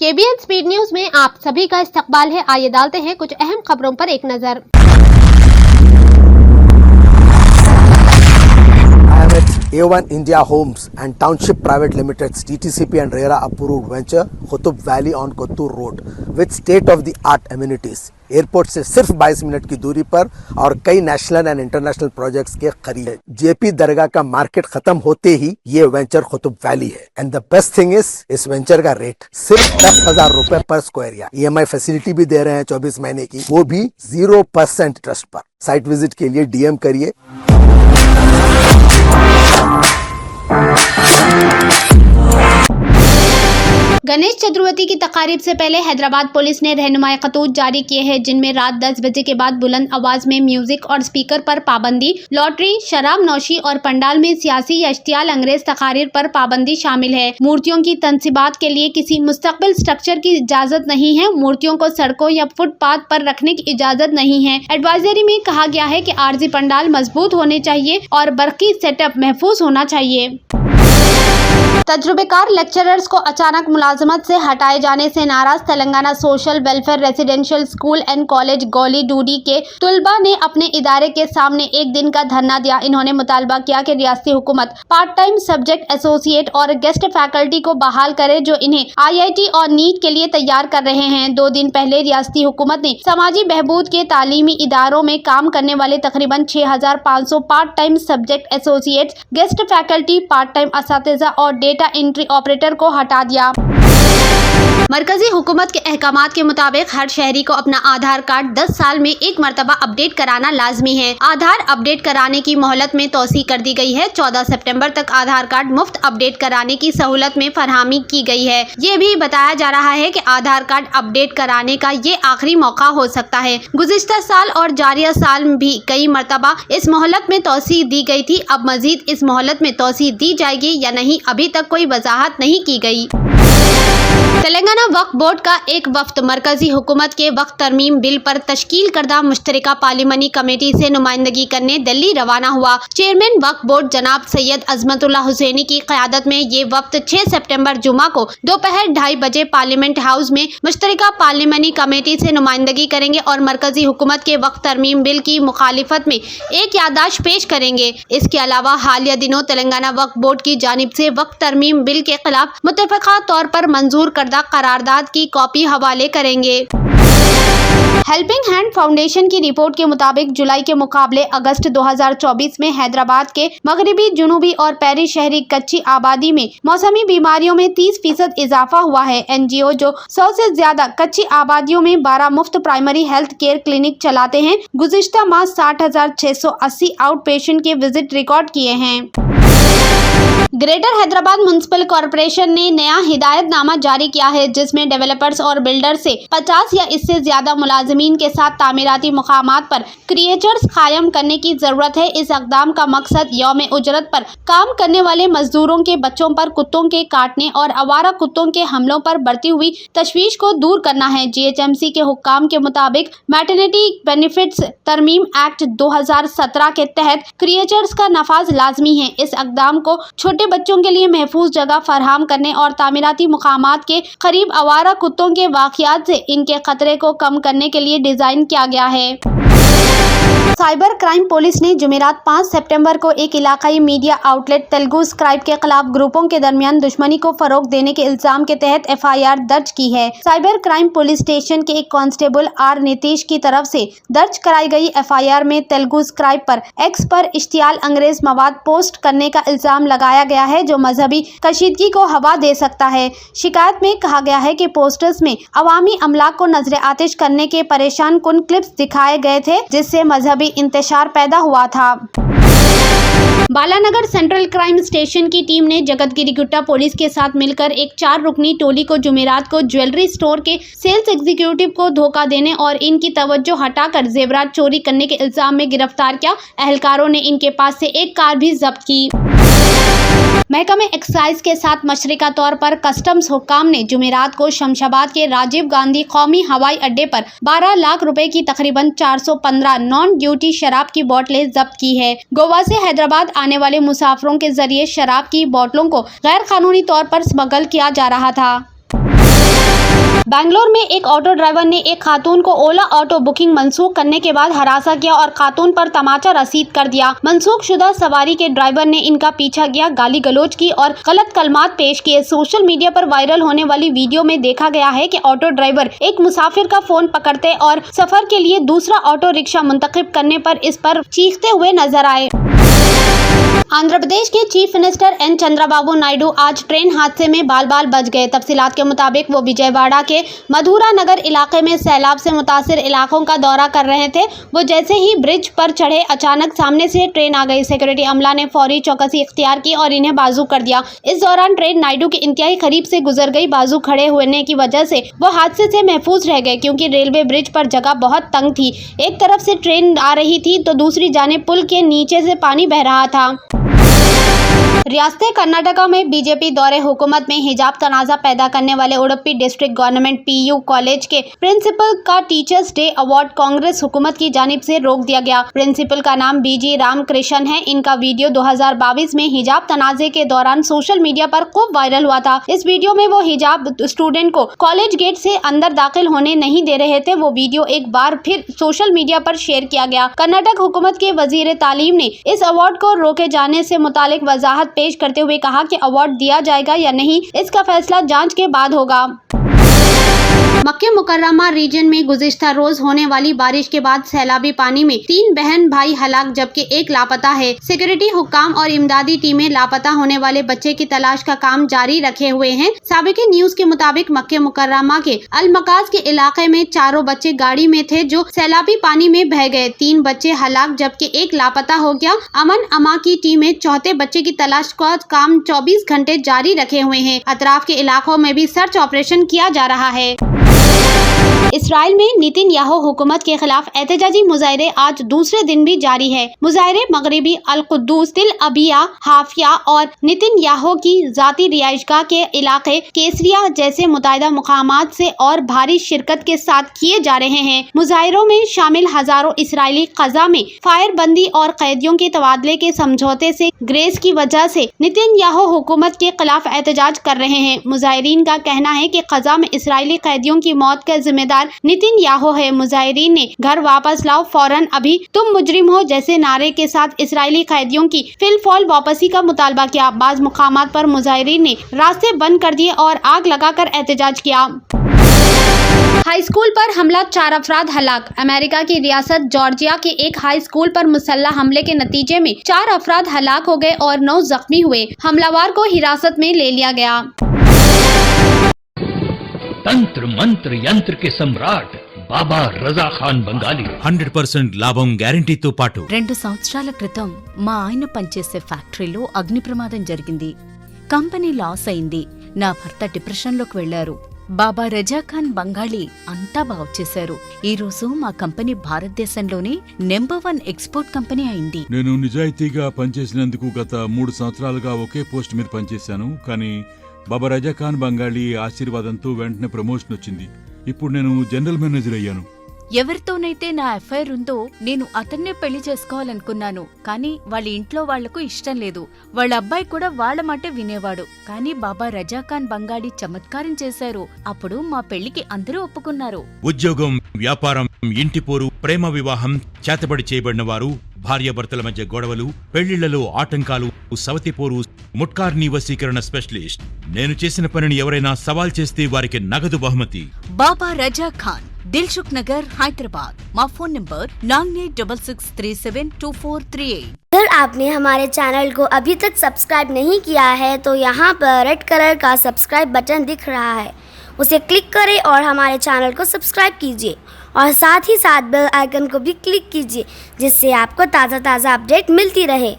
KBN speed news में आप सभी का इस्तकबाल है। आइए डालते हैं कुछ अहम खबरों पर एक नजर। I am at A1 India Homes and Township Private Limited's DTCP and RERA approved venture Qutub Valley on Kottur Road with state of the art amenities. Airport से सिर्फ 22 मिनट की दूरी पर और कई नेशनल एंड इंटरनेशनल प्रोजेक्ट्स के करीब है। जेपी दरगाह का मार्केट खत्म होते ही ये वेंचर कुतुब वैली है। And the best thing is इस वेंचर का रेट सिर्फ 10,000 रुपए पर स्क्वायर यार्ड। EMI फैसिलिटी भी दे रहे हैं 24 महीने की, वो भी 0% इंटरेस्ट पर। साइट विजिट के लिए DM करिए। गणेश चतुर्थी की तकारीब से पहले हैदराबाद पुलिस ने रहनुमाई खतूत जारी किए हैं, जिनमें रात 10 बजे के बाद बुलंद आवाज में म्यूजिक और स्पीकर पर पाबंदी, लॉटरी, शराब नौशी और पंडाल में सियासी या इश्तियाल अंग्रेज तकारीर पर पाबंदी शामिल है। मूर्तियों की तनसीबात के लिए किसी मुस्तकबिल स्ट्रक्चर की इजाजत नहीं है। मूर्तियों को सड़कों या फुटपाथ पर रखने की इजाजत नहीं है। एडवाइजरी में कहा गया है कि आर्जी पंडाल मजबूत होने चाहिए और बरकी सेटअप महफूज होना चाहिए। तजुर्बेकार लेक्चरर्स को अचानक मुलाजमत से हटाए जाने से नाराज Telangana social welfare residential school and college Gowli Doddi के तुलबा ने अपने इदारे के सामने एक दिन का धरना दिया। इन्होंने मुतालबा किया कि रियासती हुकूमत पार्ट टाइम सब्जेक्ट एसोसिएट और गेस्ट फैकल्टी को बहाल करे जो इन्हें IIT और नीट के लिए तैयार कर रहे हैं। 2 दिन पहले रियासती हुकूमत ने समाजी बहबूद के तालीमी इदारों में काम करने वाले तकरीबन 6,500 part time subject associate, guest faculty, part time असातिज़ा और डेटा एंट्री ऑपरेटर को हटा दिया। मरकजी हुकूमत के अहकामात के मुताबिक हर शहरी को अपना आधार कार्ड 10 साल में एक मरतबा अपडेट कराना लाजमी है। आधार अपडेट कराने की मोहलत में तोसी कर दी गई है। 14 सितंबर तक आधार कार्ड मुफ्त अपडेट कराने की सहूलत में फरहमी की गई है। ये भी बताया जा रहा है कि आधार कार्ड अपडेट कराने का ये आखिरी मौका हो सकता है। गुज़िश्ता साल और जारिया साल में भी कई मरतबा इस मोहलत में तोसी दी गई थी। अब मजीद इस मोहलत में तोसी दी जाएगी या नहीं, अभी तक कोई वजाहत नहीं की गई। तेलंगाना वक्फ बोर्ड का एक वफ्द मरकजी हुकूमत के वक्फ तरमीम बिल पर तश्कील करदा मुश्तरका पार्लिमानी कमेटी से नुमाइंदगी करने दिल्ली रवाना हुआ। चेयरमैन वक्फ बोर्ड जनाब सैयद अजमतुल्लाह हुसैनी की क़यादत में ये वफ्द 6 सितंबर जुमा को दोपहर 2:30 बजे पार्लियामेंट हाउस में मुश्तरका पार्लिमानी कमेटी से नुमाइंदगी करेंगे और मरकजी हुकूमत के वक्फ तरमीम बिल की मुखालिफत में एक याददाश्त पेश करेंगे। इसके अलावा हालिया दिनों तेलंगाना वक्फ बोर्ड की जानिब से वक्फ तरमीम बिल के खिलाफ मुत्तफ़िक़ा तौर पर मंजूर करदा करारदाद की कॉपी हवाले करेंगे। हेल्पिंग हैंड फाउंडेशन की रिपोर्ट के मुताबिक जुलाई के मुकाबले अगस्त 2024 में हैदराबाद के मगरबी, जुनूबी और पैरी शहरी कच्ची आबादी में मौसमी बीमारियों में 30% इजाफा हुआ है। NGO जो 100 से ज्यादा कच्ची आबादियों में 12 मुफ्त प्राइमरी हेल्थ केयर क्लिनिक चलाते हैं, गुज़िश्ता माह 60,680 आउट पेशेंट के विजिट रिकॉर्ड किए हैं। ग्रेटर हैदराबाद म्युनिसिपल कॉरपोरेशन ने नया हिदायतनामा जारी किया है, जिसमें डेवलपर्स और बिल्डर से 50 या इससे ज्यादा मुलाजमीन के साथ तामीराती मुकामात पर क्रिएचर्स कायम करने की जरूरत है। इस इक़दाम का मकसद यौम उजरत पर काम करने वाले मजदूरों के बच्चों पर कुत्तों के काटने और आवारा कुत्तों के हमलों पर बढ़ती हुई तशवीश को दूर करना है। GHMC के हुक्काम के मुताबिक मैटरनिटी बेनिफिट्स तरमीम एक्ट 2017 के तहत क्रिएचर्स का नफाज लाजमी है। इस इक़दाम को छोटे बच्चों के लिए महफूज जगह फराहम करने और तामीराती मुकामात के करीब आवारा कुत्तों के वाक़यात से इनके खतरे को कम करने के लिए डिजाइन किया गया है। साइबर क्राइम पुलिस ने जुमेरात 5 सितंबर को एक इलाकाई मीडिया आउटलेट तेलुगु स्क्राइब के खिलाफ ग्रुपों के दरमियान दुश्मनी को फरोग देने के इल्जाम के तहत FIR दर्ज की है। साइबर क्राइम पुलिस स्टेशन के एक कांस्टेबल R नीतीश की तरफ से दर्ज कराई गई FIR में तेलुगु स्क्राइब पर X पर इश्तियाल अंग्रेज मवाद पोस्ट करने का इल्जाम लगाया गया है, जो मजहबी कशीदगी को हवा दे सकता है। शिकायत में कहा गया है कि पोस्टर्स में अवामी अमलाक को नजर आतिश करने के परेशान कुन क्लिप्स दिखाए गए थे, जिससे मजहबी इंतशार पैदा हुआ था। बालानगर सेंट्रल क्राइम स्टेशन की टीम ने जगतगिरी गुट्टा पुलिस के साथ मिलकर एक 4 रुकनी टोली को जुमेरात को ज्वेलरी स्टोर के सेल्स एग्जीक्यूटिव को धोखा देने और इनकी तवज्जो हटाकर जेवरात चोरी करने के इल्जाम में गिरफ्तार किया। अहलकारों ने इनके पास से एक कार भी जब्त की। महकमे एक्साइज के साथ मशरिका तौर पर कस्टम्स हुक्काम ने जुमेरात को शमशाबाद के राजीव गांधी कौमी हवाई अड्डे पर 12 लाख रुपए की तकरीबन 415 नॉन ड्यूटी शराब की बोतलें जब्त की है। गोवा से हैदराबाद आने वाले मुसाफिरों के जरिए शराब की बोतलों को गैर कानूनी तौर पर स्मगल किया जा रहा था। बेंगलोर में एक ऑटो ड्राइवर ने एक खातून को ओला ऑटो बुकिंग मंसूख करने के बाद हरासा किया और खातून पर तमाचा रसीद कर दिया। मंसूख शुदा सवारी के ड्राइवर ने इनका पीछा किया, गाली गलौज की और गलत कलमात पेश किए। सोशल मीडिया पर वायरल होने वाली वीडियो में देखा गया है कि ऑटो ड्राइवर एक मुसाफिर का फोन पकड़ते और सफर के लिए दूसरा ऑटो रिक्शा मुंतखब करने पर इस पर चीखते हुए नजर आए। आंध्र प्रदेश के chief minister N Chandrababu Naidu आज ट्रेन हादसे में बाल बाल बच गए। तफसीलात के मुताबिक वो विजयवाड़ा के मधुरा नगर इलाके में सैलाब से मुतासिर इलाकों का दौरा कर रहे थे। वो जैसे ही ब्रिज पर चढ़े, अचानक सामने से ट्रेन आ गई। सिक्योरिटी अमला ने फौरी चौकसी इख्तियार की और इन्हें बाजू कर दिया। इस दौरान ट्रेन नायडू के इंतहाई करीब से गुजर गई। बाजू खड़े होने की वजह से वो हादसे से महफूज रह गए, क्योंकि रेलवे ब्रिज पर जगह बहुत तंग थी। एक तरफ से ट्रेन आ रही थी तो दूसरी जानिब पुल के नीचे से पानी बह रहा था। रियासत कर्नाटका में बीजेपी दौरे हुकूमत में हिजाब तनाज़ा पैदा करने वाले Udupi district government PU college के प्रिंसिपल का टीचर्स डे अवार्ड कांग्रेस हुकूमत की जानिब से रोक दिया गया। प्रिंसिपल का नाम बीजी रामकृष्ण है। इनका वीडियो 2022 में हिजाब तनाज़े के दौरान सोशल मीडिया पर खूब वायरल हुआ था। इस वीडियो में वो हिजाब स्टूडेंट को कॉलेज गेट से अंदर दाखिल होने नहीं दे रहे थे। वो वीडियो एक बार फिर सोशल मीडिया पर शेयर किया गया। कर्नाटक हुकूमत के वजीर तालीम ने इस अवार्ड को रोके जाने से मुतालिक वजाहत पेश करते हुए कहा कि अवार्ड दिया जाएगा या नहीं, इसका फैसला जांच के बाद होगा। मक्के मुकर्रमा रीजन में गुज़िश्ता रोज होने वाली बारिश के बाद सैलाबी पानी में 3 बहन भाई हलाक जबकि 1 लापता है। सिक्योरिटी हुक्काम और इमदादी टीमें लापता होने वाले बच्चे की तलाश का काम जारी रखे हुए हैं। साबिक़ न्यूज के मुताबिक मक्के मुकर्रमा के अलमकाज के इलाके में 4 बच्चे गाड़ी में थे जो सैलाबी पानी में बह गए। 3 बच्चे हलाक जबकि 1 लापता हो गया। अमन अमा की टीमें चौथे बच्चे की तलाश का काम 24 घंटे जारी रखे हुए हैं। अतराफ के इलाकों में भी सर्च ऑपरेशन किया जा रहा है। इसराइल में नेतन्याहू हुकूमत के खिलाफ एहतजाजी मुजाहरे आज दूसरे दिन भी जारी है। मुजाहरे मगरबी अल-कुद्दूस, तिल अबिया, हाफिया और नेतन्याहू की जाती रिहाइशगाह के इलाके केसरिया जैसे मुतअद्दिद मुकामात से और भारी शिरकत के साथ किए जा रहे हैं। मुजाहरों में शामिल हजारों इसराइली क़ज़ा में फायरबंदी और कैदियों के तबादले के समझौते से ग्रेस की वजह से नेतन्याहू हुकूमत के खिलाफ एहतजाज कर रहे हैं। मुजाहिरीन का कहना है कि क़ज़ा में इसराइली कैदियों की मौत का जिम्मेदार नेतन्याहू है। मुजाहिरीन ने घर वापस लाओ, फौरन, अभी तुम मुजरिम हो जैसे नारे के साथ इसराइली कैदियों की फिलफौल वापसी का मुतालबा किया। बाज़ मुकामात पर मुजाहिरीन ने रास्ते बंद कर दिए और आग लगाकर एहतजाज किया। हाई स्कूल पर हमला, 4 अफराद हलाक। अमेरिका की रियासत जॉर्जिया के एक हाई स्कूल पर मुसल्लह हमले के नतीजे में 4 अफराद हलाक हो गए और 9 जख्मी हुए। हमलावर को हिरासत में ले लिया गया। तंत्र मंत्र यंत्र के सम्राट బాబా రజా ఖాన్ బంగాలి 100% లాభం గ్యారంటీతో పాటు 2 సంవత్సరాల క్రితం మా ఆయన పనిచేసే ఫ్యాక్టరీలో అగ్ని ప్రమాదం జరిగింది. కంపెనీ లాస్ అయింది. నా భర్త డిప్రెషన్లోకి వెళ్లారు. బాబా రజా ఖాన్ బంగాళీ అంతా బాగు చేశారు. ఈ రోజు మా కంపెనీ భారతదేశంలోనే నెంబర్ 1 ఎక్స్పోర్ట్ కంపెనీ అయింది. నేను నిజాయితీగా పనిచేసినందుకు గత 3 సంవత్సరాలుగా ఒకే పోస్ట్ మీద పనిచేశాను. కానీ బాబా రజా ఖాన్ బంగాళీ ఆశీర్వాదంతో వెంటనే ప్రమోషన్ వచ్చింది. ఇప్పుడు నేను జనరల్ మేనేజర్ అయ్యాను. ఎవరితోనైతే నా ఎఫ్ఐఆర్ ఉందో నేను అతన్నే పెళ్లి చేసుకోవాలనుకున్నాను. కానీ వాళ్ళ ఇంట్లో వాళ్లకు ఇష్టం లేదు. వాళ్ళ అబ్బాయి కూడా వాళ్ళ మాట వినేవాడు. కానీ బాబా రజా ఖాన్ బంగాళీ చమత్కారం చేశారు. అప్పుడు మా పెళ్లికి అందరూ ఒప్పుకున్నారు. ఉద్యోగం, వ్యాపారం, ఇంటి పోరు, ప్రేమ వివాహం, చేతబడి చేయబడిన వారు, భార్యాభర్తల మధ్య గొడవలు, పెళ్లిళ్లలో ఆటంకాలు, సవతిపోరు, ముట్కార్నీ వశీకరణ స్పెషలిస్ట్. నేను చేసిన పనిని ఎవరైనా సవాల్ చేస్తే వారికి నగదు బహుమతి. బాబా రజా ఖాన్, दिलसुख नगर, हैदराबाद। माँ फोन नंबर 9866372438। अगर आपने हमारे चैनल को अभी तक सब्सक्राइब नहीं किया है तो यहाँ पर रेड कलर का सब्सक्राइब बटन दिख रहा है, उसे क्लिक करें और हमारे चैनल को सब्सक्राइब कीजिए और साथ ही साथ बेल आइकन को भी क्लिक कीजिए, जिससे आपको ताज़ा अपडेट मिलती रहे।